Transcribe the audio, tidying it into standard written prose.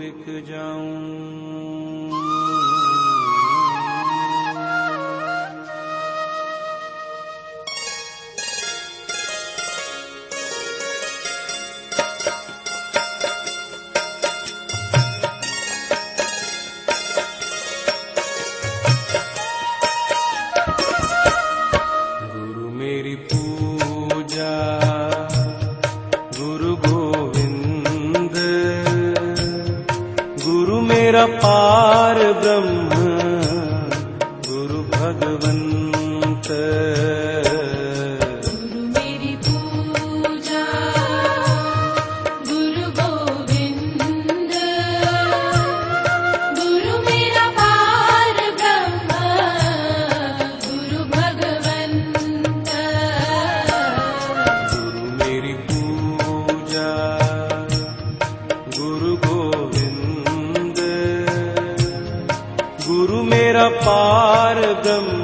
बिक जाऊं। गुरु मेरी पूजा गुरु गोविंद, गुरु मेरा पार ब्रह्म गुरु भगवंत। गुरु मेरी पूजा गुरु गोविंद, गुरु मेरा पार ब्रह्म गुरु भगवंत। गुरु मेरी पूजा गुरु गोविंद, गुरु मेरा पार ब्रह्म